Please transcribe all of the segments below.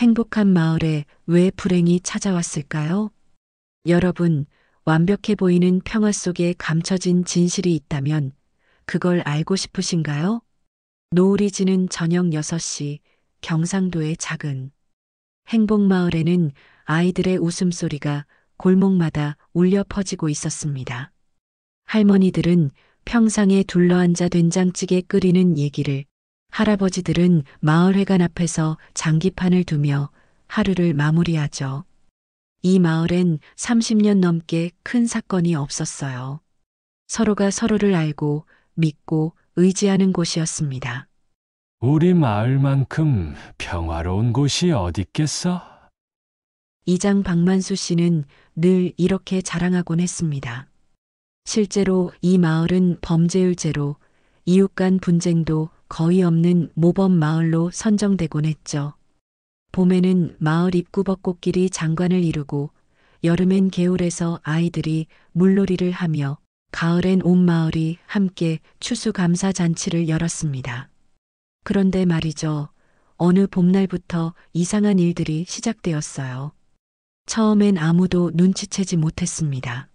행복한 마을에 왜 불행이 찾아왔을까요? 여러분, 완벽해 보이는 평화 속에 감춰진 진실이 있다면 그걸 알고 싶으신가요? 노을이 지는 저녁 6시 경상도의 작은 행복마을에는 아이들의 웃음소리가 골목마다 울려 퍼지고 있었습니다. 할머니들은 평상에 둘러앉아 된장찌개 끓이는 얘기를, 할아버지들은 마을회관 앞에서 장기판을 두며 하루를 마무리하죠. 이 마을엔 30년 넘게 큰 사건이 없었어요. 서로가 서로를 알고 믿고 의지하는 곳이었습니다. 우리 마을만큼 평화로운 곳이 어딨겠어? 이장 박만수 씨는 늘 이렇게 자랑하곤 했습니다. 실제로 이 마을은 범죄율 제로, 이웃 간 분쟁도 거의 없는 모범 마을로 선정되곤 했죠. 봄에는 마을 입구 벚꽃길이 장관을 이루고 여름엔 개울에서 아이들이 물놀이를 하며 가을엔 온 마을이 함께 추수감사 잔치를 열었습니다. 그런데 말이죠. 어느 봄날부터 이상한 일들이 시작되었어요. 처음엔 아무도 눈치채지 못했습니다.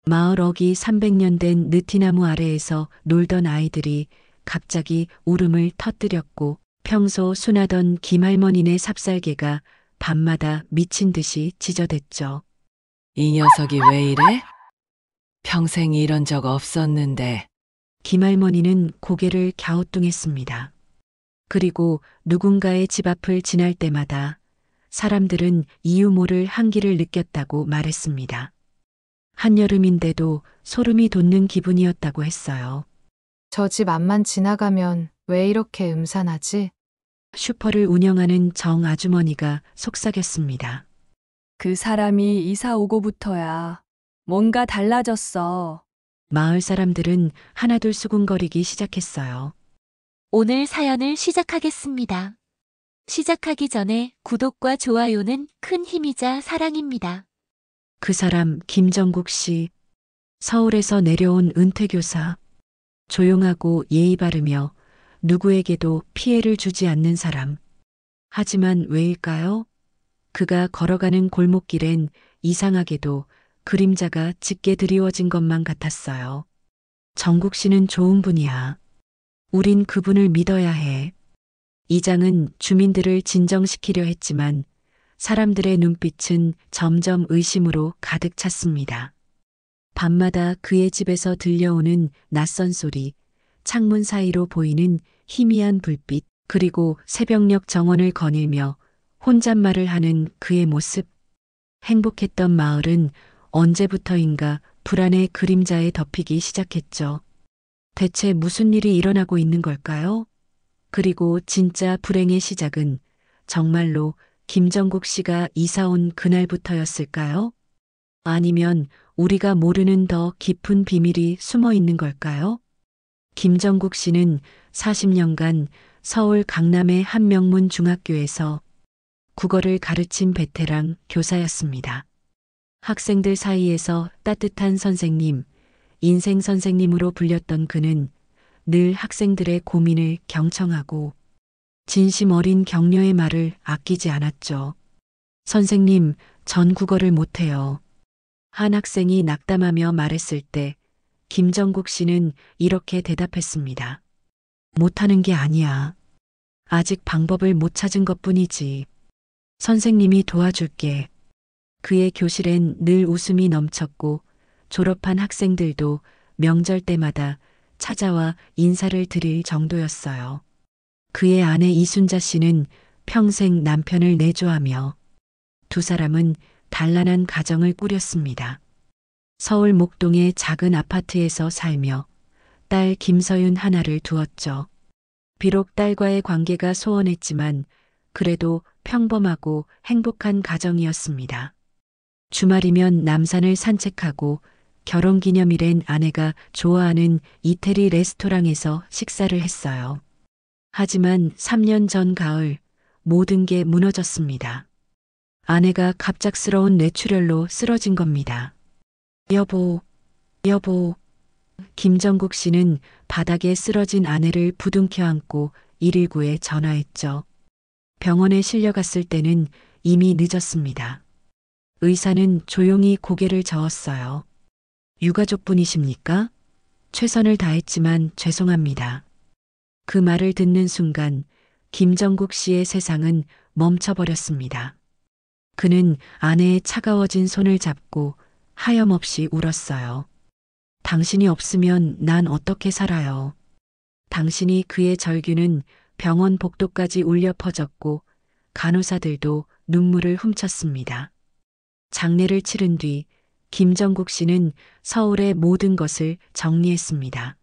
마을 어기 300년 된 느티나무 아래에서 놀던 아이들이 갑자기 울음을 터뜨렸고 평소 순하던 김할머니네 삽살개가 밤마다 미친 듯이 짖어댔죠. 이 녀석이 왜 이래? 평생 이런 적 없었는데. 김할머니는 고개를 갸우뚱했습니다. 그리고 누군가의 집 앞을 지날 때마다 사람들은 이유 모를 한기를 느꼈다고 말했습니다. 한여름인데도 소름이 돋는 기분이었다고 했어요. 저 집 앞만 지나가면 왜 이렇게 음산하지? 슈퍼를 운영하는 정 아주머니가 속삭였습니다. 그 사람이 이사 오고부터야 뭔가 달라졌어. 마을 사람들은 하나둘 수군거리기 시작했어요. 오늘 사연을 시작하겠습니다. 시작하기 전에 구독과 좋아요는 큰 힘이자 사랑입니다. 그 사람 김정국 씨, 서울에서 내려온 은퇴교사, 조용하고 예의 바르며 누구에게도 피해를 주지 않는 사람. 하지만 왜일까요? 그가 걸어가는 골목길엔 이상하게도 그림자가 짙게 드리워진 것만 같았어요. 정국 씨는 좋은 분이야. 우린 그분을 믿어야 해. 이장은 주민들을 진정시키려 했지만 사람들의 눈빛은 점점 의심으로 가득 찼습니다. 밤마다 그의 집에서 들려오는 낯선 소리, 창문 사이로 보이는 희미한 불빛, 그리고 새벽녘 정원을 거닐며 혼잣말을 하는 그의 모습. 행복했던 마을은 언제부터인가 불안의 그림자에 덮이기 시작했죠. 대체 무슨 일이 일어나고 있는 걸까요? 그리고 진짜 불행의 시작은 정말로 김정국 씨가 이사 온 그날부터였을까요? 아니면 우리가 모르는 더 깊은 비밀이 숨어 있는 걸까요? 김정국 씨는 40년간 서울 강남의 한 명문 중학교에서 국어를 가르친 베테랑 교사였습니다. 학생들 사이에서 따뜻한 선생님, 인생 선생님으로 불렸던 그는 늘 학생들의 고민을 경청하고 진심 어린 격려의 말을 아끼지 않았죠. 선생님, 전 국어를 못해요. 한 학생이 낙담하며 말했을 때 김정국 씨는 이렇게 대답했습니다. 못하는 게 아니야. 아직 방법을 못 찾은 것뿐이지. 선생님이 도와줄게. 그의 교실엔 늘 웃음이 넘쳤고 졸업한 학생들도 명절 때마다 찾아와 인사를 드릴 정도였어요. 그의 아내 이순자 씨는 평생 남편을 내조하며 두 사람은 단란한 가정을 꾸렸습니다. 서울 목동의 작은 아파트에서 살며 딸 김서윤 하나를 두었죠. 비록 딸과의 관계가 소원했지만 그래도 평범하고 행복한 가정이었습니다. 주말이면 남산을 산책하고 결혼기념일엔 아내가 좋아하는 이태리 레스토랑에서 식사를 했어요. 하지만 3년 전 가을 모든 게 무너졌습니다. 아내가 갑작스러운 뇌출혈로 쓰러진 겁니다. 여보, 여보. 김정국 씨는 바닥에 쓰러진 아내를 부둥켜 안고 119에 전화했죠. 병원에 실려갔을 때는 이미 늦었습니다. 의사는 조용히 고개를 저었어요. 유가족분이십니까? 최선을 다했지만 죄송합니다. 그 말을 듣는 순간 김정국 씨의 세상은 멈춰버렸습니다. 그는 아내의 차가워진 손을 잡고 하염없이 울었어요. 당신이 없으면 난 어떻게 살아요? 당신이 그의 절규는 병원 복도까지 울려 퍼졌고 간호사들도 눈물을 훔쳤습니다. 장례를 치른 뒤 김정국 씨는 서울의 모든 것을 정리했습니다.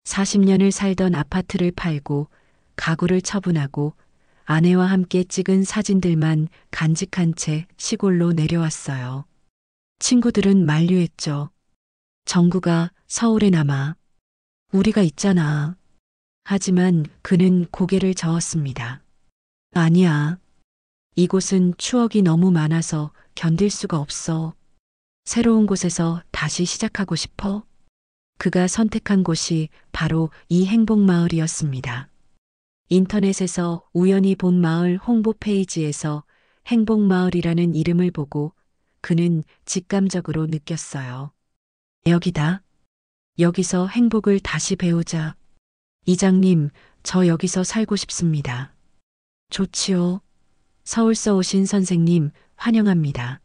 40년을 살던 아파트를 팔고 가구를 처분하고 아내와 함께 찍은 사진들만 간직한 채 시골로 내려왔어요. 친구들은 만류했죠. 정구가 서울에 남아. 우리가 있잖아. 하지만 그는 고개를 저었습니다. 아니야. 이곳은 추억이 너무 많아서 견딜 수가 없어. 새로운 곳에서 다시 시작하고 싶어. 그가 선택한 곳이 바로 이 행복마을이었습니다. 인터넷에서 우연히 본 마을 홍보 페이지에서 행복마을이라는 이름을 보고 그는 직감적으로 느꼈어요. 여기다. 여기서 행복을 다시 배우자. 이장님, 저 여기서 살고 싶습니다. 좋지요. 서울서 오신 선생님, 환영합니다.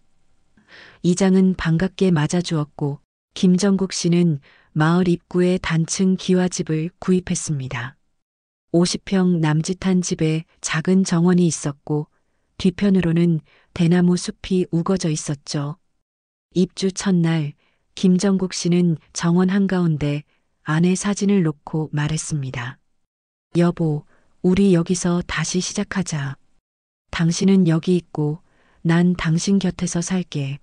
이장은 반갑게 맞아주었고 김정국 씨는 마을 입구에 단층 기와집을 구입했습니다. 50평 남짓한 집에 작은 정원이 있었고 뒤편으로는 대나무 숲이 우거져 있었죠. 입주 첫날 김정국 씨는 정원 한가운데 아내 사진을 놓고 말했습니다. 여보, 우리 여기서 다시 시작하자. 당신은 여기 있고 난 당신 곁에서 살게.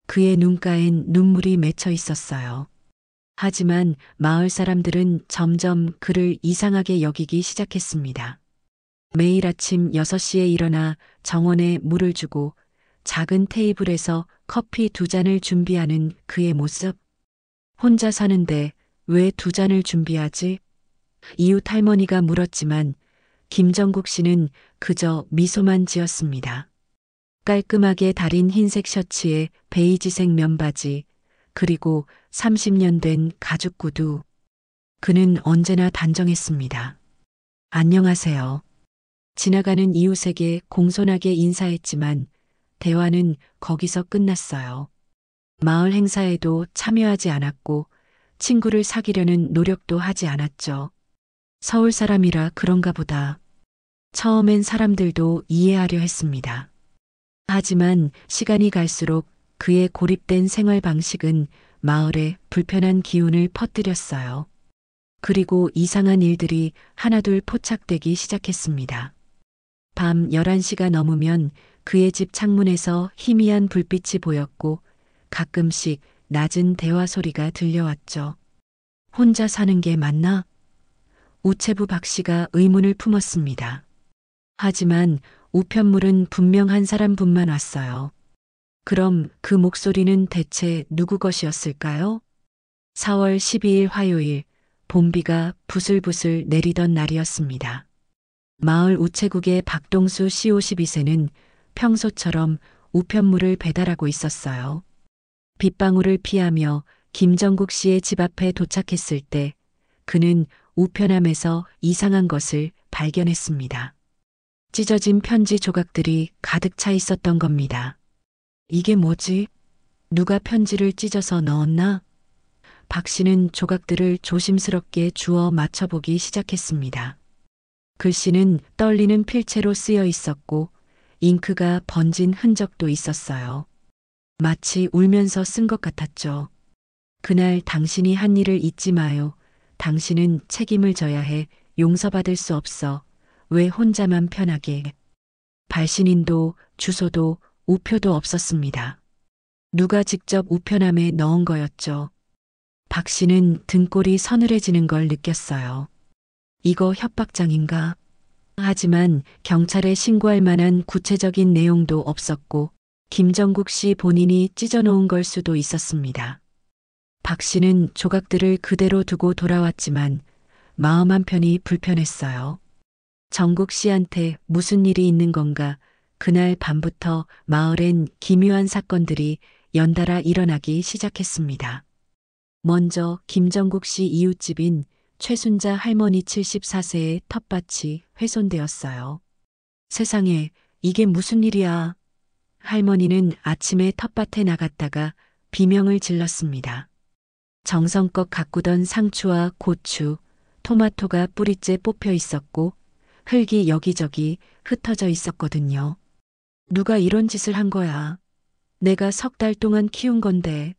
그의 눈가엔 눈물이 맺혀 있었어요. 하지만 마을 사람들은 점점 그를 이상하게 여기기 시작했습니다. 매일 아침 6시에 일어나 정원에 물을 주고 작은 테이블에서 커피 2잔을 준비하는 그의 모습. 혼자 사는데 왜 2잔을 준비하지? 이웃 할머니가 물었지만 김정국 씨는 그저 미소만 지었습니다. 깔끔하게 다린 흰색 셔츠에 베이지색 면바지, 그리고 30년 된 가죽 구두. 그는 언제나 단정했습니다. 안녕하세요. 지나가는 이웃에게 공손하게 인사했지만 대화는 거기서 끝났어요. 마을 행사에도 참여하지 않았고 친구를 사귀려는 노력도 하지 않았죠. 서울 사람이라 그런가 보다. 처음엔 사람들도 이해하려 했습니다. 하지만 시간이 갈수록 그의 고립된 생활 방식은 마을에 불편한 기운을 퍼뜨렸어요. 그리고 이상한 일들이 하나둘 포착되기 시작했습니다. 밤 11시가 넘으면 그의 집 창문에서 희미한 불빛이 보였고 가끔씩 낮은 대화 소리가 들려왔죠. 혼자 사는 게 맞나? 우체부 박 씨가 의문을 품었습니다. 하지만 우편물은 분명 한 사람분만 왔어요. 그럼 그 목소리는 대체 누구 것이었을까요? 4월 12일 화요일, 봄비가 부슬부슬 내리던 날이었습니다. 마을 우체국의 박동수 C52세는 평소처럼 우편물을 배달하고 있었어요. 빗방울을 피하며 김정국 씨의 집 앞에 도착했을 때 그는 우편함에서 이상한 것을 발견했습니다. 찢어진 편지 조각들이 가득 차 있었던 겁니다. 이게 뭐지? 누가 편지를 찢어서 넣었나? 박 씨는 조각들을 조심스럽게 주워 맞춰보기 시작했습니다. 글씨는 떨리는 필체로 쓰여 있었고 잉크가 번진 흔적도 있었어요. 마치 울면서 쓴 것 같았죠. 그날 당신이 한 일을 잊지 마요. 당신은 책임을 져야 해. 용서받을 수 없어. 왜 혼자만 편하게. 발신인도 주소도 우표도 없었습니다. 누가 직접 우편함에 넣은 거였죠. 박 씨는 등골이 서늘해지는 걸 느꼈어요. 이거 협박장인가? 하지만 경찰에 신고할 만한 구체적인 내용도 없었고 김정국 씨 본인이 찢어놓은 걸 수도 있었습니다. 박 씨는 조각들을 그대로 두고 돌아왔지만 마음 한편이 불편했어요. 정국 씨한테 무슨 일이 있는 건가? 그날 밤부터 마을엔 기묘한 사건들이 연달아 일어나기 시작했습니다. 먼저 김정국 씨 이웃집인 최순자 할머니 74세의 텃밭이 훼손되었어요. 세상에, 이게 무슨 일이야? 할머니는 아침에 텃밭에 나갔다가 비명을 질렀습니다. 정성껏 가꾸던 상추와 고추, 토마토가 뿌리째 뽑혀 있었고 흙이 여기저기 흩어져 있었거든요. 누가 이런 짓을 한 거야? 내가 3달 동안 키운 건데.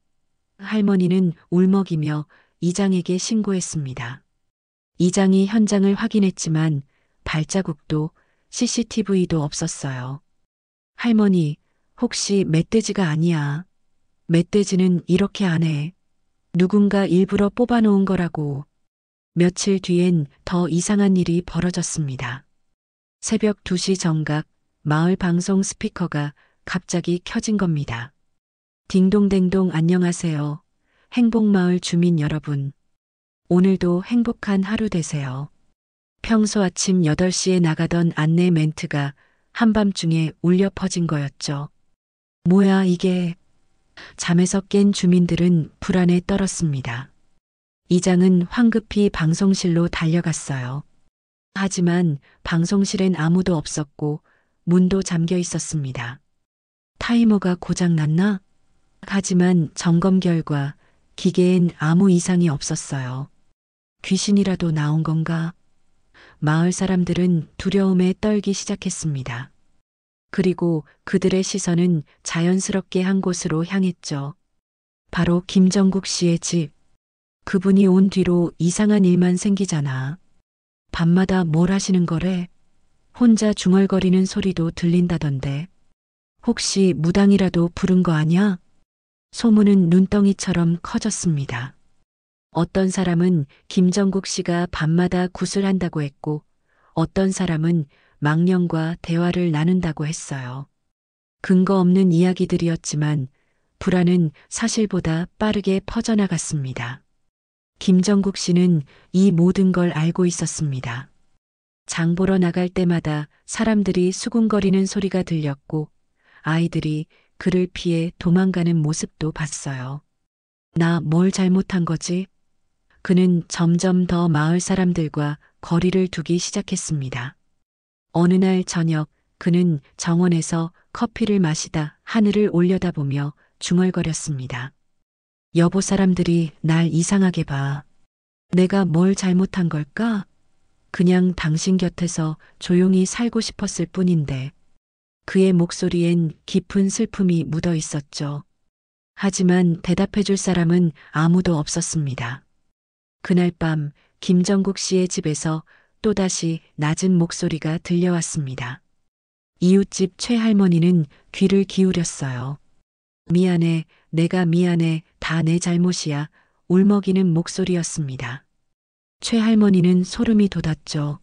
할머니는 울먹이며 이장에게 신고했습니다. 이장이 현장을 확인했지만 발자국도 CCTV도 없었어요. 할머니, 혹시 멧돼지가 아니야? 멧돼지는 이렇게 안 해. 누군가 일부러 뽑아놓은 거라고. 며칠 뒤엔 더 이상한 일이 벌어졌습니다. 새벽 2시 정각 마을 방송 스피커가 갑자기 켜진 겁니다. 딩동댕동 안녕하세요. 행복마을 주민 여러분. 오늘도 행복한 하루 되세요. 평소 아침 8시에 나가던 안내 멘트가 한밤중에 울려 퍼진 거였죠. 뭐야 이게. 잠에서 깬 주민들은 불안에 떨었습니다. 이장은 황급히 방송실로 달려갔어요. 하지만 방송실엔 아무도 없었고 문도 잠겨 있었습니다. 타이머가 고장났나? 하지만 점검 결과 기계엔 아무 이상이 없었어요. 귀신이라도 나온 건가? 마을 사람들은 두려움에 떨기 시작했습니다. 그리고 그들의 시선은 자연스럽게 한 곳으로 향했죠. 바로 김정국 씨의 집. 그분이 온 뒤로 이상한 일만 생기잖아. 밤마다 뭘 하시는 거래? 혼자 중얼거리는 소리도 들린다던데. 혹시 무당이라도 부른 거 아냐? 소문은 눈덩이처럼 커졌습니다. 어떤 사람은 김정국 씨가 밤마다 굿을 했고 어떤 사람은 망령과 대화를 나눈다고 했어요. 근거 없는 이야기들이었지만 불안은 사실보다 빠르게 퍼져나갔습니다. 김정국 씨는 이 모든 걸 알고 있었습니다. 장 보러 나갈 때마다 사람들이 수군거리는 소리가 들렸고 아이들이 그를 피해 도망가는 모습도 봤어요. 나 뭘 잘못한 거지? 그는 점점 더 마을 사람들과 거리를 두기 시작했습니다. 어느 날 저녁 그는 정원에서 커피를 마시다 하늘을 올려다보며 중얼거렸습니다. 여보, 사람들이 날 이상하게 봐. 내가 뭘 잘못한 걸까? 그냥 당신 곁에서 조용히 살고 싶었을 뿐인데. 그의 목소리엔 깊은 슬픔이 묻어 있었죠. 하지만 대답해줄 사람은 아무도 없었습니다. 그날 밤 김정국 씨의 집에서 또다시 낮은 목소리가 들려왔습니다. 이웃집 최할머니는 귀를 기울였어요. 미안해, 내가 미안해, 다 내 잘못이야. 울먹이는 목소리였습니다. 최할머니는 소름이 돋았죠.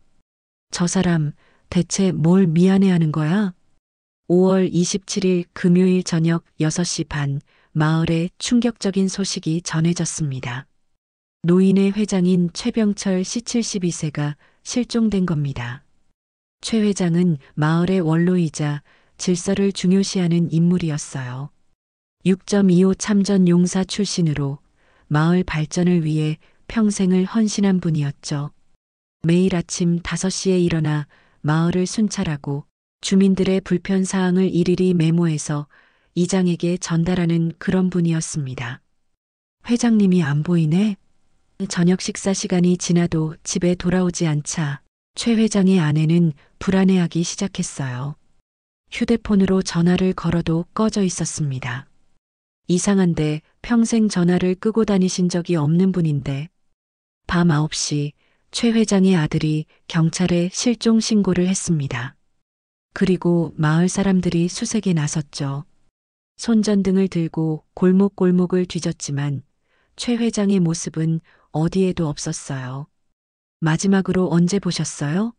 저 사람 대체 뭘 미안해하는 거야? 5월 27일 금요일 저녁 6시 반 마을에 충격적인 소식이 전해졌습니다. 노인의 회장인 최병철 씨 72세가 실종된 겁니다. 최 회장은 마을의 원로이자 질서를 중요시하는 인물이었어요. 6.25 참전 용사 출신으로 마을 발전을 위해 평생을 헌신한 분이었죠. 매일 아침 5시에 일어나 마을을 순찰하고 주민들의 불편 사항을 일일이 메모해서 이장에게 전달하는 그런 분이었습니다. 회장님이 안 보이네? 저녁 식사 시간이 지나도 집에 돌아오지 않자 최 회장의 아내는 불안해하기 시작했어요. 휴대폰으로 전화를 걸어도 꺼져 있었습니다. 이상한데 평생 전화를 끄고 다니신 적이 없는 분인데. 밤 9시 최 회장의 아들이 경찰에 실종 신고를 했습니다. 그리고 마을 사람들이 수색에 나섰죠. 손전등을 들고 골목골목을 뒤졌지만 최 회장의 모습은 어디에도 없었어요. 마지막으로 언제 보셨어요?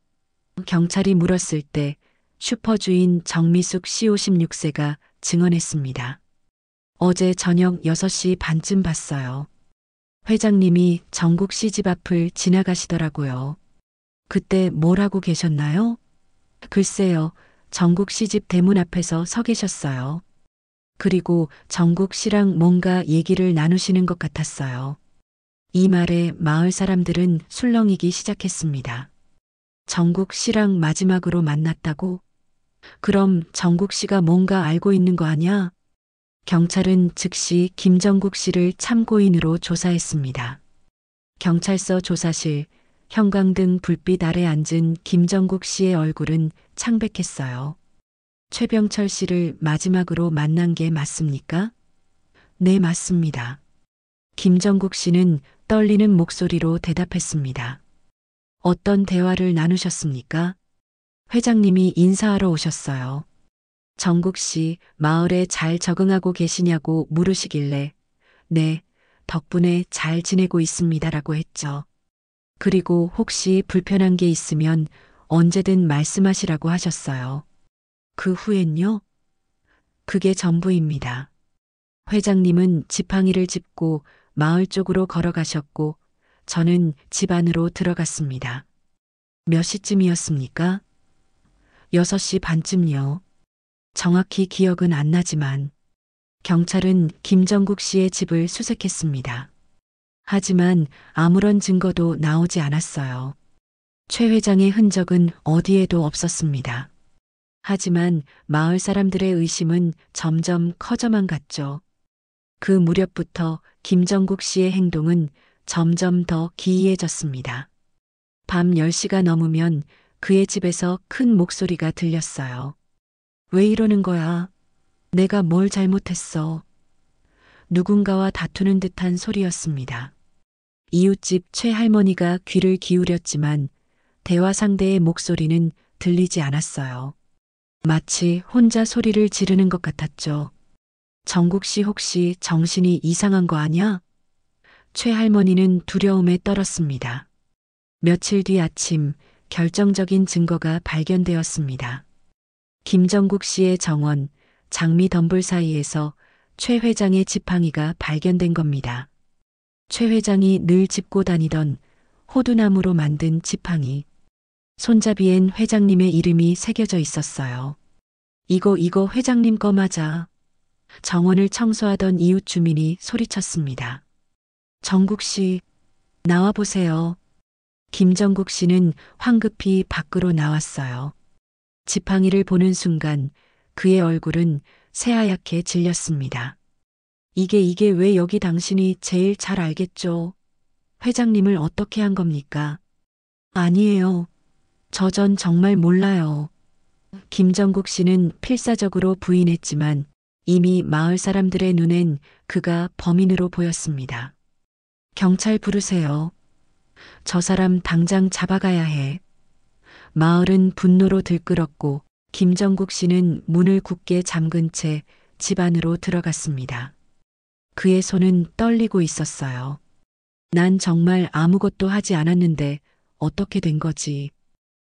경찰이 물었을 때 슈퍼주인 정미숙 씨 56세가 증언했습니다. 어제 저녁 6시 반쯤 봤어요. 회장님이 정국 씨 집 앞을 지나가시더라고요. 그때 뭘 하고 계셨나요? 글쎄요, 정국 씨 집 대문 앞에서 서 계셨어요. 그리고 정국 씨랑 뭔가 얘기를 나누시는 것 같았어요. 이 말에 마을 사람들은 술렁이기 시작했습니다. 정국 씨랑 마지막으로 만났다고? 그럼 정국 씨가 뭔가 알고 있는 거 아냐? 경찰은 즉시 김정국 씨를 참고인으로 조사했습니다. 경찰서 조사실, 형광등 불빛 아래 앉은 김정국 씨의 얼굴은 창백했어요. 최병철 씨를 마지막으로 만난 게 맞습니까? 네, 맞습니다. 김정국 씨는 떨리는 목소리로 대답했습니다. 어떤 대화를 나누셨습니까? 회장님이 인사하러 오셨어요. 정국 씨, 마을에 잘 적응하고 계시냐고 물으시길래, 네, 덕분에 잘 지내고 있습니다라고 했죠. 그리고 혹시 불편한 게 있으면 언제든 말씀하시라고 하셨어요. 그 후엔요? 그게 전부입니다. 회장님은 지팡이를 짚고 마을 쪽으로 걸어가셨고 저는 집 안으로 들어갔습니다. 몇 시쯤이었습니까? 6시 반쯤요. 정확히 기억은 안 나지만 경찰은 김정국 씨의 집을 수색했습니다. 하지만 아무런 증거도 나오지 않았어요. 최 회장의 흔적은 어디에도 없었습니다. 하지만 마을 사람들의 의심은 점점 커져만 갔죠. 그 무렵부터 김정국 씨의 행동은 점점 더 기이해졌습니다. 밤 10시가 넘으면 그의 집에서 큰 목소리가 들렸어요. 왜 이러는 거야? 내가 뭘 잘못했어? 누군가와 다투는 듯한 소리였습니다. 이웃집 최할머니가 귀를 기울였지만 대화 상대의 목소리는 들리지 않았어요. 마치 혼자 소리를 지르는 것 같았죠. 정국 씨 혹시 정신이 이상한 거 아냐? 최할머니는 두려움에 떨었습니다. 며칠 뒤 아침 결정적인 증거가 발견되었습니다. 김정국 씨의 정원, 장미 덤불 사이에서 최 회장의 지팡이가 발견된 겁니다. 최 회장이 늘 짚고 다니던 호두나무로 만든 지팡이. 손잡이엔 회장님의 이름이 새겨져 있었어요. 이거 회장님 거 맞아. 정원을 청소하던 이웃 주민이 소리쳤습니다. 정국 씨, 나와 보세요. 김정국 씨는 황급히 밖으로 나왔어요. 지팡이를 보는 순간 그의 얼굴은 새하얗게 질렸습니다. 이게 왜 여기 당신이 제일 잘 알겠죠? 회장님을 어떻게 한 겁니까? 아니에요. 전 정말 몰라요. 김정국 씨는 필사적으로 부인했지만 이미 마을 사람들의 눈엔 그가 범인으로 보였습니다. 경찰 부르세요. 저 사람 당장 잡아가야 해. 마을은 분노로 들끓었고 김정국 씨는 문을 굳게 잠근 채 집 안으로 들어갔습니다. 그의 손은 떨리고 있었어요. 난 정말 아무것도 하지 않았는데 어떻게 된 거지?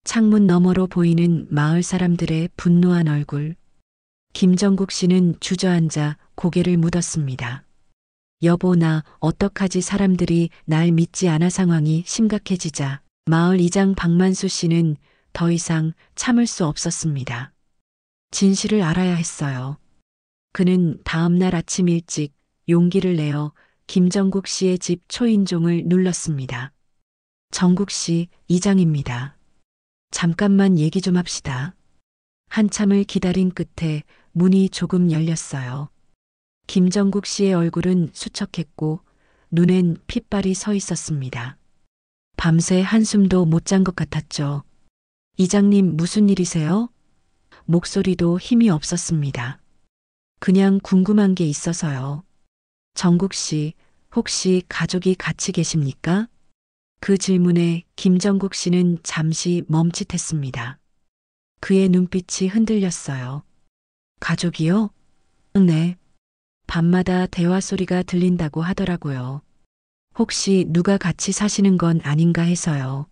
창문 너머로 보이는 마을 사람들의 분노한 얼굴. 김정국 씨는 주저앉아 고개를 묻었습니다. 여보, 나 어떡하지? 사람들이 날 믿지 않아. 상황이 심각해지자 마을 이장 박만수 씨는 더 이상 참을 수 없었습니다. 진실을 알아야 했어요. 그는 다음 날 아침 일찍 용기를 내어 김정국 씨의 집 초인종을 눌렀습니다. 정국 씨, 이장입니다. 잠깐만 얘기 좀 합시다. 한참을 기다린 끝에 문이 조금 열렸어요. 김정국 씨의 얼굴은 수척했고 눈엔 핏발이 서 있었습니다. 밤새 한숨도 못 잔 것 같았죠. 이장님, 무슨 일이세요? 목소리도 힘이 없었습니다. 그냥 궁금한 게 있어서요. 정국 씨, 혹시 가족이 같이 계십니까? 그 질문에 김정국 씨는 잠시 멈칫했습니다. 그의 눈빛이 흔들렸어요. 가족이요? 네. 밤마다 대화 소리가 들린다고 하더라고요. 혹시 누가 같이 사시는 건 아닌가 해서요.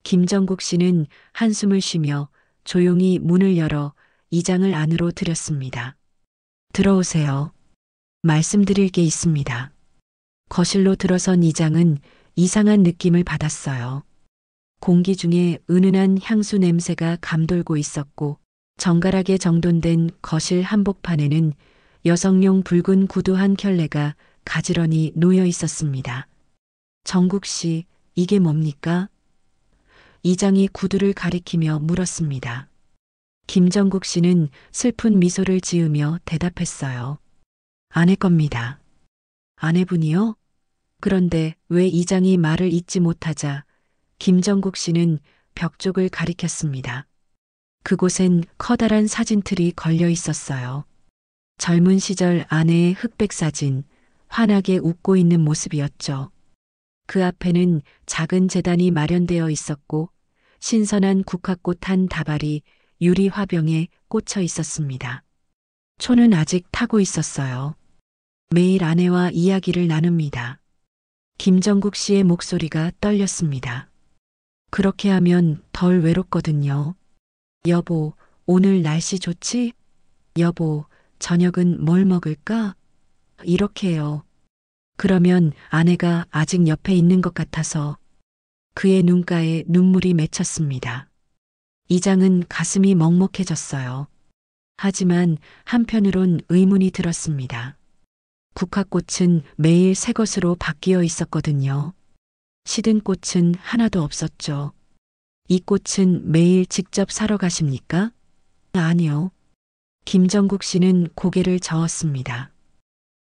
김정국 씨는 한숨을 쉬며 조용히 문을 열어 이장을 안으로 들였습니다. 들어오세요. 말씀드릴 게 있습니다. 거실로 들어선 이장은 이상한 느낌을 받았어요. 공기 중에 은은한 향수 냄새가 감돌고 있었고 정갈하게 정돈된 거실 한복판에는 여성용 붉은 구두 한 켤레가 가지런히 놓여 있었습니다. 정국 씨, 이게 뭡니까? 이장이 구두를 가리키며 물었습니다. 김정국 씨는 슬픈 미소를 지으며 대답했어요. 아내 겁니다. 아내분이요? 그런데 왜 이장이 말을 잇지 못하자 김정국 씨는 벽 쪽을 가리켰습니다. 그곳엔 커다란 사진틀이 걸려 있었어요. 젊은 시절 아내의 흑백 사진, 환하게 웃고 있는 모습이었죠. 그 앞에는 작은 제단이 마련되어 있었고 신선한 국화꽃 한 다발이 유리 화병에 꽂혀 있었습니다. 초는 아직 타고 있었어요. 매일 아내와 이야기를 나눕니다. 김정국 씨의 목소리가 떨렸습니다. 그렇게 하면 덜 외롭거든요. 여보, 오늘 날씨 좋지? 여보, 저녁은 뭘 먹을까? 이렇게요. 그러면 아내가 아직 옆에 있는 것 같아서 그의 눈가에 눈물이 맺혔습니다. 이장은 가슴이 먹먹해졌어요. 하지만 한편으론 의문이 들었습니다. 국화꽃은 매일 새 것으로 바뀌어 있었거든요. 시든 꽃은 하나도 없었죠. 이 꽃은 매일 직접 사러 가십니까? 아니요. 김정국 씨는 고개를 저었습니다.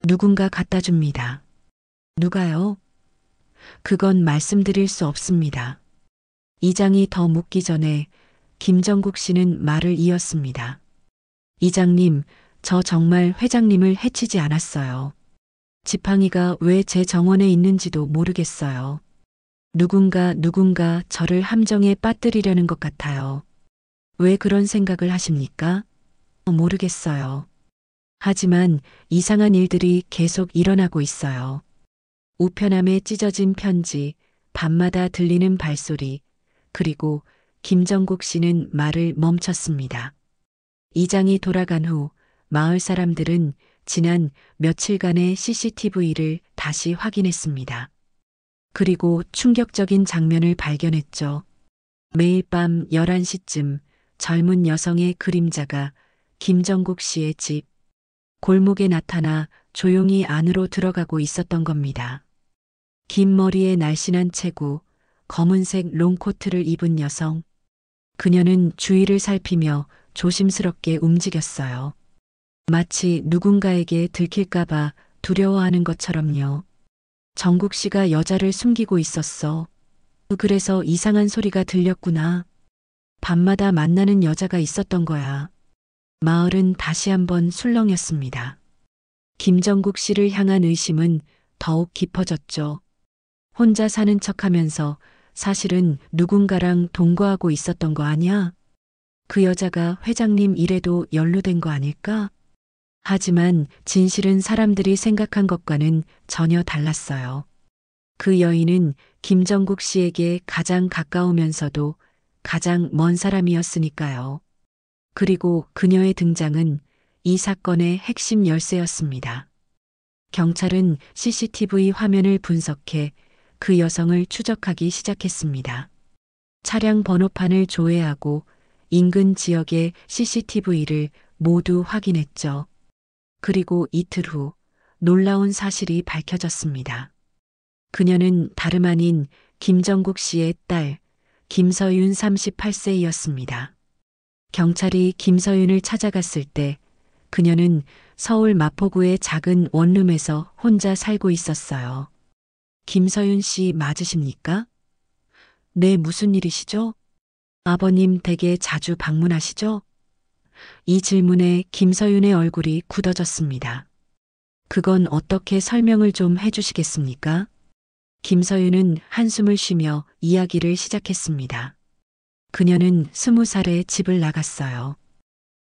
누군가 갖다 줍니다. 누가요? 그건 말씀드릴 수 없습니다. 이장이 더 묻기 전에 김정국 씨는 말을 이었습니다. 이장님, 저 정말 회장님을 해치지 않았어요. 지팡이가 왜 제 정원에 있는지도 모르겠어요. 누군가 저를 함정에 빠뜨리려는 것 같아요. 왜 그런 생각을 하십니까? 모르겠어요. 하지만 이상한 일들이 계속 일어나고 있어요. 우편함에 찢어진 편지, 밤마다 들리는 발소리, 그리고 김정국 씨는 말을 멈췄습니다. 이장이 돌아간 후 마을 사람들은 지난 며칠간의 CCTV를 다시 확인했습니다. 그리고 충격적인 장면을 발견했죠. 매일 밤 11시쯤 젊은 여성의 그림자가 김정국 씨의 집 골목에 나타나 조용히 안으로 들어가고 있었던 겁니다. 긴 머리에 날씬한 체구, 검은색 롱코트를 입은 여성. 그녀는 주위를 살피며 조심스럽게 움직였어요. 마치 누군가에게 들킬까봐 두려워하는 것처럼요. 정국 씨가 여자를 숨기고 있었어. 그래서 이상한 소리가 들렸구나. 밤마다 만나는 여자가 있었던 거야. 마을은 다시 한번 술렁였습니다. 김정국 씨를 향한 의심은 더욱 깊어졌죠. 혼자 사는 척하면서 사실은 누군가랑 동거하고 있었던 거 아니야? 그 여자가 회장님 일에도 연루된 거 아닐까? 하지만 진실은 사람들이 생각한 것과는 전혀 달랐어요. 그 여인은 김정국 씨에게 가장 가까우면서도 가장 먼 사람이었으니까요. 그리고 그녀의 등장은 이 사건의 핵심 열쇠였습니다. 경찰은 CCTV 화면을 분석해 그 여성을 추적하기 시작했습니다. 차량 번호판을 조회하고 인근 지역의 CCTV를 모두 확인했죠. 그리고 이틀 후 놀라운 사실이 밝혀졌습니다. 그녀는 다름 아닌 김정국 씨의 딸 김서윤 38세였습니다. 경찰이 김서윤을 찾아갔을 때 그녀는 서울 마포구의 작은 원룸에서 혼자 살고 있었어요. 김서윤 씨 맞으십니까? 네, 무슨 일이시죠? 아버님 댁에 자주 방문하시죠? 이 질문에 김서윤의 얼굴이 굳어졌습니다. 그건 어떻게 설명을 좀 해주시겠습니까? 김서윤은 한숨을 쉬며 이야기를 시작했습니다. 그녀는 20살에 집을 나갔어요.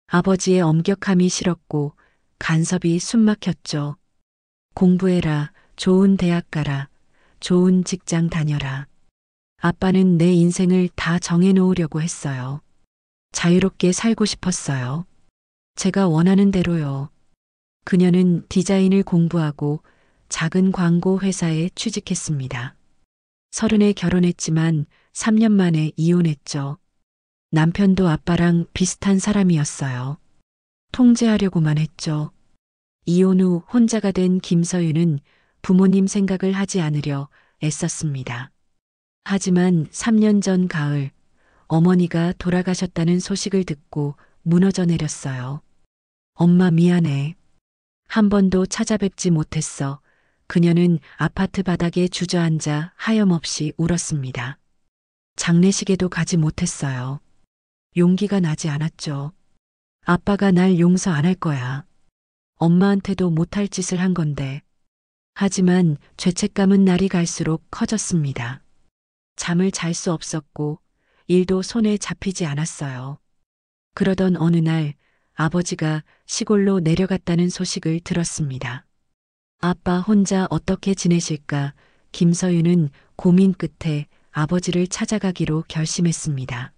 아버지의 엄격함이 싫었고 간섭이 숨막혔죠. 공부해라, 좋은 대학 가라, 좋은 직장 다녀라. 아빠는 내 인생을 다 정해놓으려고 했어요. 자유롭게 살고 싶었어요. 제가 원하는 대로요. 그녀는 디자인을 공부하고 작은 광고 회사에 취직했습니다. 30에 결혼했지만 3년 만에 이혼했죠. 남편도 아빠랑 비슷한 사람이었어요. 통제하려고만 했죠. 이혼 후 혼자가 된 김서윤은 부모님 생각을 하지 않으려 애썼습니다. 하지만 3년 전 가을 어머니가 돌아가셨다는 소식을 듣고 무너져 내렸어요. 엄마 미안해. 한 번도 찾아뵙지 못했어. 그녀는 아파트 바닥에 주저앉아 하염없이 울었습니다. 장례식에도 가지 못했어요. 용기가 나지 않았죠. 아빠가 날 용서 안 할 거야. 엄마한테도 못할 짓을 한 건데. 하지만 죄책감은 날이 갈수록 커졌습니다. 잠을 잘 수 없었고 일도 손에 잡히지 않았어요. 그러던 어느 날 아버지가 시골로 내려갔다는 소식을 들었습니다. 아빠 혼자 어떻게 지내실까 김서윤은 고민 끝에 아버지를 찾아가기로 결심했습니다.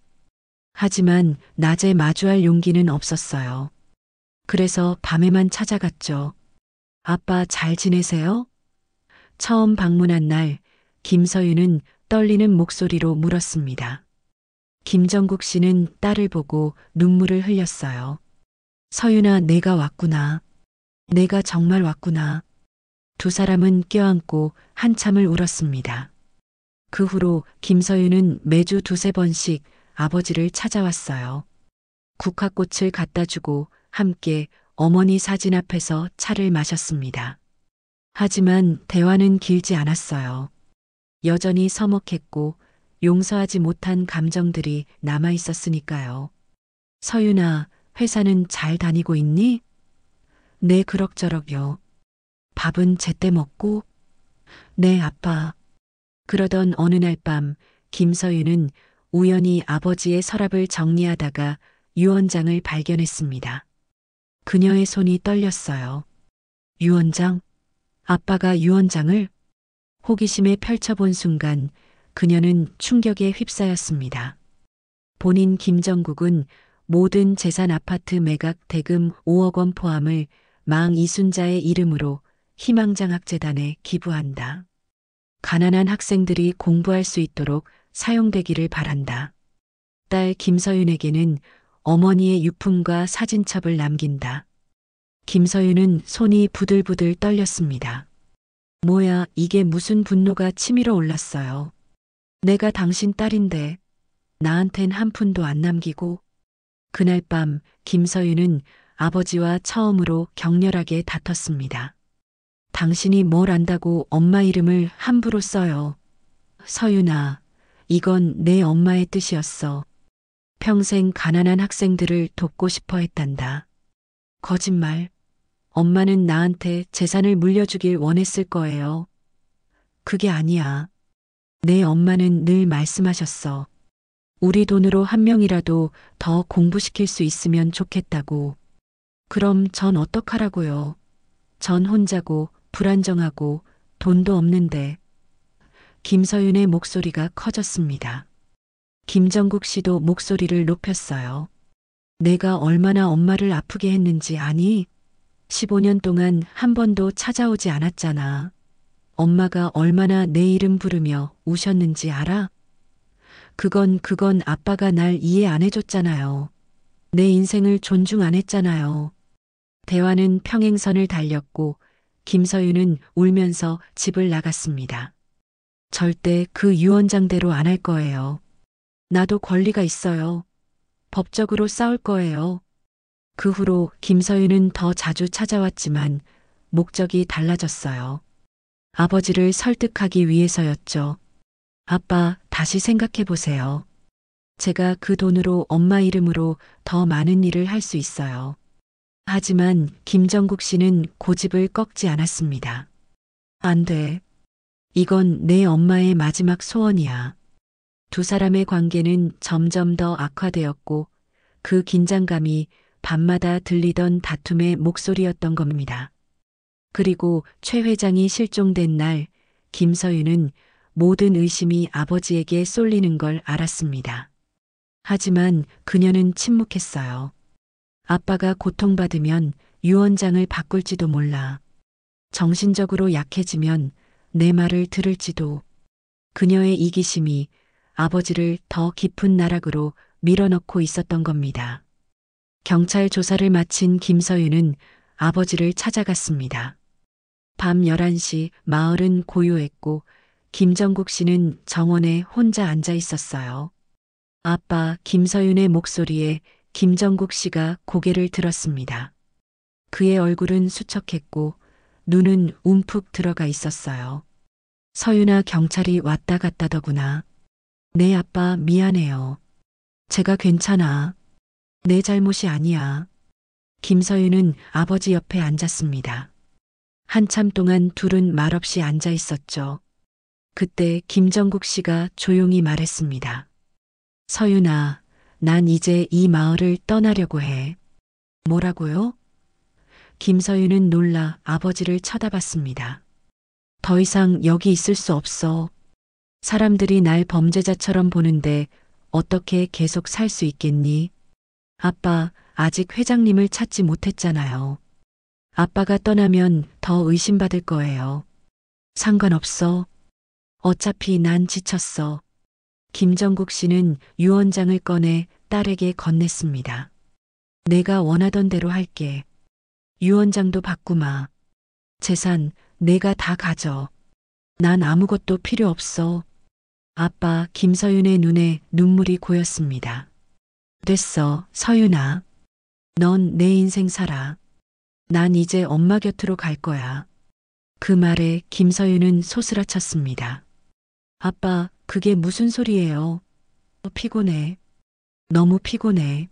하지만 낮에 마주할 용기는 없었어요. 그래서 밤에만 찾아갔죠. 아빠 잘 지내세요? 처음 방문한 날 김서윤은 떨리는 목소리로 물었습니다. 김정국 씨는 딸을 보고 눈물을 흘렸어요. 서윤아, 내가 왔구나. 내가 정말 왔구나. 두 사람은 껴안고 한참을 울었습니다. 그 후로 김서윤은 매주 두세 번씩 아버지를 찾아왔어요. 국화꽃을 갖다 주고 함께 어머니 사진 앞에서 차를 마셨습니다. 하지만 대화는 길지 않았어요. 여전히 서먹했고 용서하지 못한 감정들이 남아 있었으니까요. 서윤아, 회사는 잘 다니고 있니? 네, 그럭저럭요. 밥은 제때 먹고? 네, 아빠. 그러던 어느 날 밤 김서윤은 우연히 아버지의 서랍을 정리하다가 유언장을 발견했습니다. 그녀의 손이 떨렸어요. 유언장? 아빠가 유언장을? 호기심에 펼쳐본 순간 그녀는 충격에 휩싸였습니다. 본인 김정국은 모든 재산 아파트 매각 대금 5억 원 포함을 망 이순자의 이름으로 희망장학재단에 기부한다. 가난한 학생들이 공부할 수 있도록 사용되기를 바란다. 딸 김서윤에게는 어머니의 유품과 사진첩을 남긴다. 김서윤은 손이 부들부들 떨렸습니다. 뭐야, 이게 무슨 분노가 치밀어 올랐어요. 내가 당신 딸인데 나한텐 한 푼도 안 남기고. 그날 밤 김서윤은 아버지와 처음으로 격렬하게 다퉜습니다. 당신이 뭘 안다고 엄마 이름을 함부로 써요. 서윤아, 이건 내 엄마의 뜻이었어. 평생 가난한 학생들을 돕고 싶어 했단다. 거짓말. 엄마는 나한테 재산을 물려주길 원했을 거예요. 그게 아니야. 내 엄마는 늘 말씀하셨어. 우리 돈으로 한 명이라도 더 공부시킬 수 있으면 좋겠다고. 그럼 전 어떡하라고요? 전 혼자고 불안정하고 돈도 없는데. 김서윤의 목소리가 커졌습니다. 김정국 씨도 목소리를 높였어요. 내가 얼마나 엄마를 아프게 했는지 아니? 15년 동안 한 번도 찾아오지 않았잖아. 엄마가 얼마나 내 이름 부르며 우셨는지 알아? 그건 아빠가 날 이해 안 해줬잖아요. 내 인생을 존중 안 했잖아요. 대화는 평행선을 달렸고 김서윤은 울면서 집을 나갔습니다. 절대 그 유언장대로 안 할 거예요. 나도 권리가 있어요. 법적으로 싸울 거예요. 그 후로 김서윤은 더 자주 찾아왔지만 목적이 달라졌어요. 아버지를 설득하기 위해서였죠. 아빠, 다시 생각해 보세요. 제가 그 돈으로 엄마 이름으로 더 많은 일을 할 수 있어요. 하지만 김정국 씨는 고집을 꺾지 않았습니다. 안 돼. 이건 내 엄마의 마지막 소원이야. 두 사람의 관계는 점점 더 악화되었고 그 긴장감이 밤마다 들리던 다툼의 목소리였던 겁니다. 그리고 최 회장이 실종된 날 김서윤은 모든 의심이 아버지에게 쏠리는 걸 알았습니다. 하지만 그녀는 침묵했어요. 아빠가 고통받으면 유언장을 바꿀지도 몰라. 정신적으로 약해지면 내 말을 들을지도. 그녀의 이기심이 아버지를 더 깊은 나락으로 밀어넣고 있었던 겁니다. 경찰 조사를 마친 김서윤은 아버지를 찾아갔습니다. 밤 11시 마을은 고요했고 김정국 씨는 정원에 혼자 앉아 있었어요. 아빠 김서윤의 목소리에 김정국 씨가 고개를 들었습니다. 그의 얼굴은 수척했고 눈은 움푹 들어가 있었어요. 서윤아, 경찰이 왔다 갔다더구나. 네, 아빠 미안해요. 제가 괜찮아. 내 잘못이 아니야. 김서윤은 아버지 옆에 앉았습니다. 한참 동안 둘은 말없이 앉아 있었죠. 그때 김정국 씨가 조용히 말했습니다. 서윤아, 난 이제 이 마을을 떠나려고 해. 뭐라고요? 김서윤은 놀라 아버지를 쳐다봤습니다. 더 이상 여기 있을 수 없어. 사람들이 날 범죄자처럼 보는데 어떻게 계속 살 수 있겠니? 아빠, 아직 회장님을 찾지 못했잖아요. 아빠가 떠나면 더 의심받을 거예요. 상관없어. 어차피 난 지쳤어. 김정국 씨는 유언장을 꺼내 딸에게 건넸습니다. 내가 원하던 대로 할게. 유언장도 바꾸마. 재산 내가 다 가져. 난 아무것도 필요 없어. 아빠 김서윤의 눈에 눈물이 고였습니다. 됐어, 서윤아. 넌 내 인생 살아. 난 이제 엄마 곁으로 갈 거야. 그 말에 김서윤은 소스라쳤습니다. 아빠, 그게 무슨 소리예요? 피곤해. 너무 피곤해.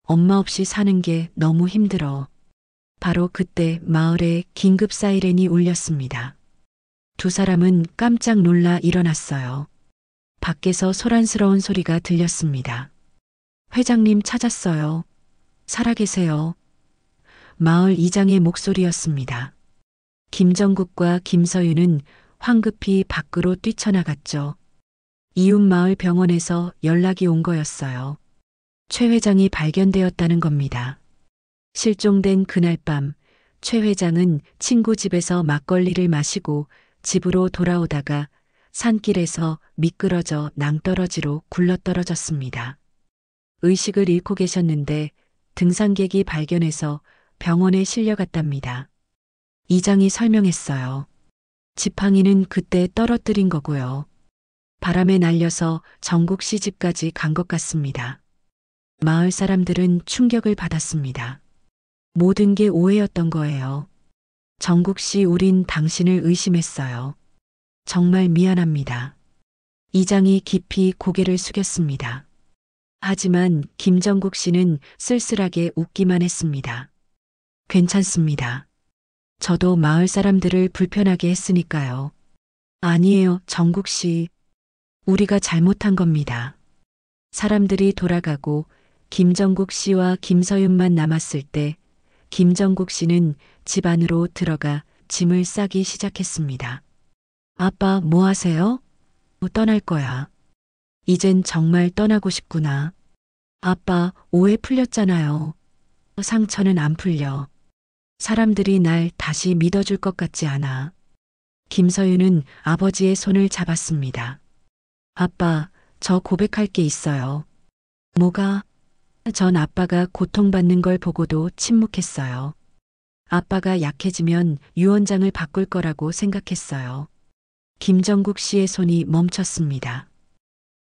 엄마 없이 사는 게 너무 힘들어. 바로 그때 마을에 긴급 사이렌이 울렸습니다. 두 사람은 깜짝 놀라 일어났어요. 밖에서 소란스러운 소리가 들렸습니다. 회장님 찾았어요. 살아계세요. 마을 이장의 목소리였습니다. 김정국과 김서윤은 황급히 밖으로 뛰쳐나갔죠. 이웃 마을 병원에서 연락이 온 거였어요. 최 회장이 발견되었다는 겁니다. 실종된 그날 밤, 최 회장은 친구 집에서 막걸리를 마시고 집으로 돌아오다가 산길에서 미끄러져 낭떠러지로 굴러떨어졌습니다. 의식을 잃고 계셨는데 등산객이 발견해서 병원에 실려갔답니다. 이장이 설명했어요. 지팡이는 그때 떨어뜨린 거고요. 바람에 날려서 정국 씨 집까지 간 것 같습니다. 마을 사람들은 충격을 받았습니다. 모든 게 오해였던 거예요. 정국 씨, 우린 당신을 의심했어요. 정말 미안합니다. 이장이 깊이 고개를 숙였습니다. 하지만 김정국 씨는 쓸쓸하게 웃기만 했습니다. 괜찮습니다. 저도 마을 사람들을 불편하게 했으니까요. 아니에요, 정국 씨. 우리가 잘못한 겁니다. 사람들이 돌아가고 김정국 씨와 김서윤만 남았을 때 김정국 씨는 집 안으로 들어가 짐을 싸기 시작했습니다. 아빠, 뭐 하세요? 떠날 거야. 이젠 정말 떠나고 싶구나. 아빠, 오해 풀렸잖아요. 상처는 안 풀려. 사람들이 날 다시 믿어줄 것 같지 않아. 김서윤은 아버지의 손을 잡았습니다. 아빠, 저 고백할 게 있어요. 뭐가? 전 아빠가 고통받는 걸 보고도 침묵했어요. 아빠가 약해지면 유언장을 바꿀 거라고 생각했어요. 김정국 씨의 손이 멈췄습니다.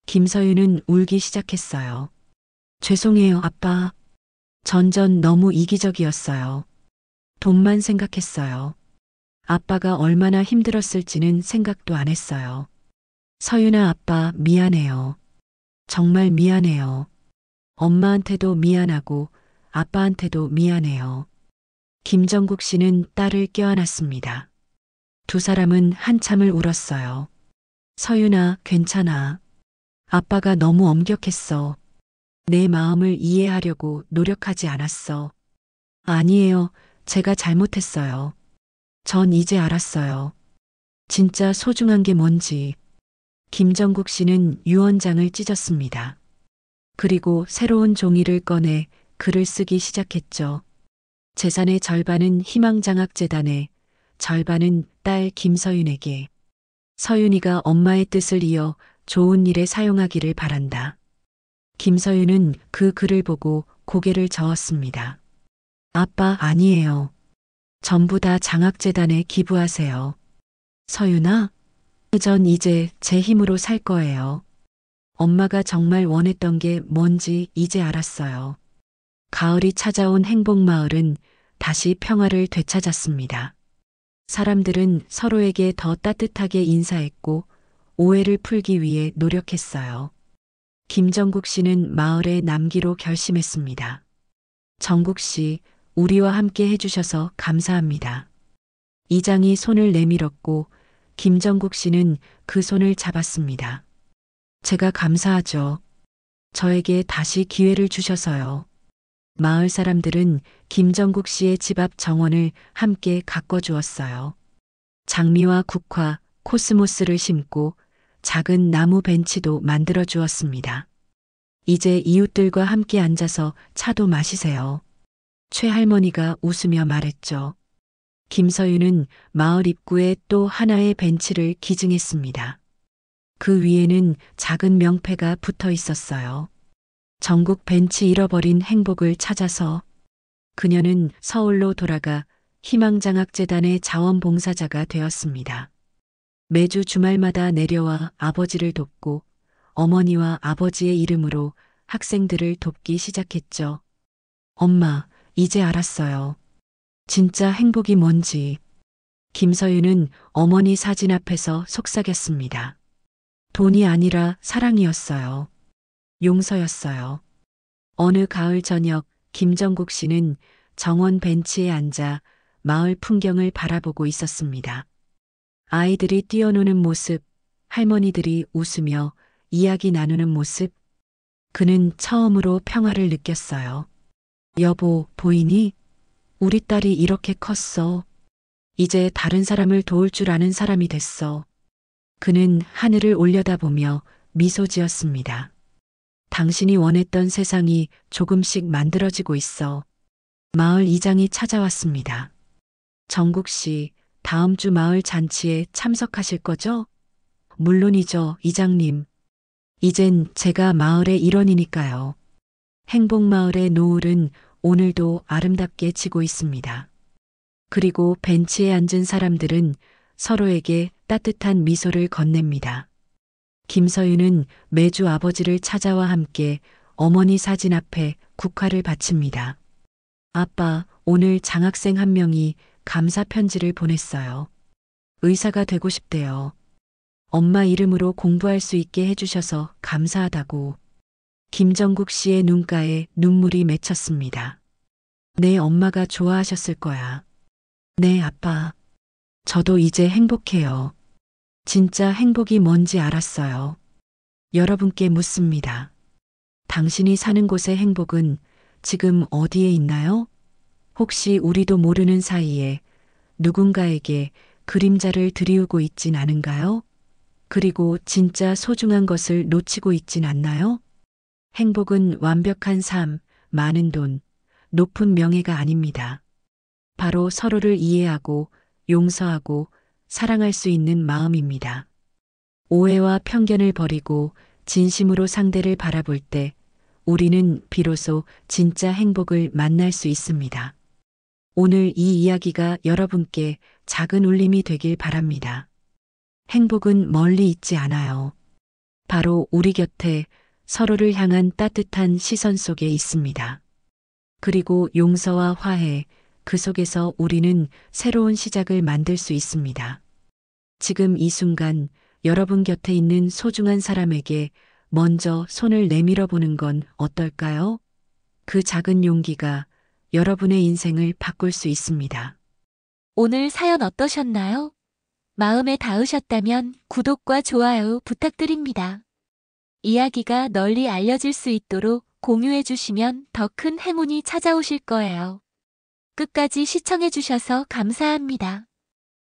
김서윤은 울기 시작했어요. 죄송해요, 아빠. 전 너무 이기적이었어요. 돈만 생각했어요. 아빠가 얼마나 힘들었을지는 생각도 안 했어요. 서윤아, 아빠 미안해요. 정말 미안해요. 엄마한테도 미안하고 아빠한테도 미안해요. 김정국 씨는 딸을 껴안았습니다. 두 사람은 한참을 울었어요. 서윤아, 괜찮아. 아빠가 너무 엄격했어. 내 마음을 이해하려고 노력하지 않았어. 아니에요. 제가 잘못했어요. 전 이제 알았어요. 진짜 소중한 게 뭔지. 김정국 씨는 유언장을 찢었습니다. 그리고 새로운 종이를 꺼내 글을 쓰기 시작했죠. 재산의 절반은 희망장학재단에, 절반은 딸 김서윤에게. 서윤이가 엄마의 뜻을 이어 좋은 일에 사용하기를 바란다. 김서윤은 그 글을 보고 고개를 저었습니다. 아빠, 아니에요. 전부 다 장학재단에 기부하세요. 서윤아, 전 이제 제 힘으로 살 거예요. 엄마가 정말 원했던 게 뭔지 이제 알았어요. 가을이 찾아온 행복마을은 다시 평화를 되찾았습니다. 사람들은 서로에게 더 따뜻하게 인사했고 오해를 풀기 위해 노력했어요. 김정국 씨는 마을에 남기로 결심했습니다. 정국 씨, 우리와 함께 해주셔서 감사합니다. 이장이 손을 내밀었고 김정국 씨는 그 손을 잡았습니다. 제가 감사하죠. 저에게 다시 기회를 주셔서요. 마을 사람들은 김정국 씨의 집 앞 정원을 함께 가꿔주었어요. 장미와 국화, 코스모스를 심고 작은 나무 벤치도 만들어 주었습니다. 이제 이웃들과 함께 앉아서 차도 마시세요. 최할머니가 웃으며 말했죠. 김서윤은 마을 입구에 또 하나의 벤치를 기증했습니다. 그 위에는 작은 명패가 붙어 있었어요. 전국 벤치 잃어버린 행복을 찾아서. 그녀는 서울로 돌아가 희망장학재단의 자원봉사자가 되었습니다. 매주 주말마다 내려와 아버지를 돕고 어머니와 아버지의 이름으로 학생들을 돕기 시작했죠. 엄마, 이제 알았어요. 진짜 행복이 뭔지. 김서윤은 어머니 사진 앞에서 속삭였습니다. 돈이 아니라 사랑이었어요. 용서였어요. 어느 가을 저녁 김정국 씨는 정원 벤치에 앉아 마을 풍경을 바라보고 있었습니다. 아이들이 뛰어노는 모습, 할머니들이 웃으며 이야기 나누는 모습. 그는 처음으로 평화를 느꼈어요. 여보, 보이니? 우리 딸이 이렇게 컸어. 이제 다른 사람을 도울 줄 아는 사람이 됐어. 그는 하늘을 올려다보며 미소 지었습니다. 당신이 원했던 세상이 조금씩 만들어지고 있어. 마을 이장이 찾아왔습니다. 정국 씨, 다음 주 마을 잔치에 참석하실 거죠? 물론이죠, 이장님. 이젠 제가 마을의 일원이니까요. 행복마을의 노을은 오늘도 아름답게 지고 있습니다. 그리고 벤치에 앉은 사람들은 서로에게 따뜻한 미소를 건넵니다. 김서윤은 매주 아버지를 찾아와 함께 어머니 사진 앞에 국화를 바칩니다. 아빠, 오늘 장학생 한 명이 감사 편지를 보냈어요. 의사가 되고 싶대요. 엄마 이름으로 공부할 수 있게 해주셔서 감사하다고. 김정국 씨의 눈가에 눈물이 맺혔습니다. 내 엄마가 좋아하셨을 거야. 네, 아빠. 저도 이제 행복해요. 진짜 행복이 뭔지 알았어요. 여러분께 묻습니다. 당신이 사는 곳의 행복은 지금 어디에 있나요? 혹시 우리도 모르는 사이에 누군가에게 그림자를 드리우고 있진 않은가요? 그리고 진짜 소중한 것을 놓치고 있진 않나요? 행복은 완벽한 삶, 많은 돈, 높은 명예가 아닙니다. 바로 서로를 이해하고 용서하고 사랑할 수 있는 마음입니다. 오해와 편견을 버리고 진심으로 상대를 바라볼 때 우리는 비로소 진짜 행복을 만날 수 있습니다. 오늘 이 이야기가 여러분께 작은 울림이 되길 바랍니다. 행복은 멀리 있지 않아요. 바로 우리 곁에 서로를 향한 따뜻한 시선 속에 있습니다. 그리고 용서와 화해, 그 속에서 우리는 새로운 시작을 만들 수 있습니다. 지금 이 순간 여러분 곁에 있는 소중한 사람에게 먼저 손을 내밀어 보는 건 어떨까요? 그 작은 용기가 여러분의 인생을 바꿀 수 있습니다. 오늘 사연 어떠셨나요? 마음에 닿으셨다면 구독과 좋아요 부탁드립니다. 이야기가 널리 알려질 수 있도록 공유해 주시면 더 큰 행운이 찾아오실 거예요. 끝까지 시청해 주셔서 감사합니다.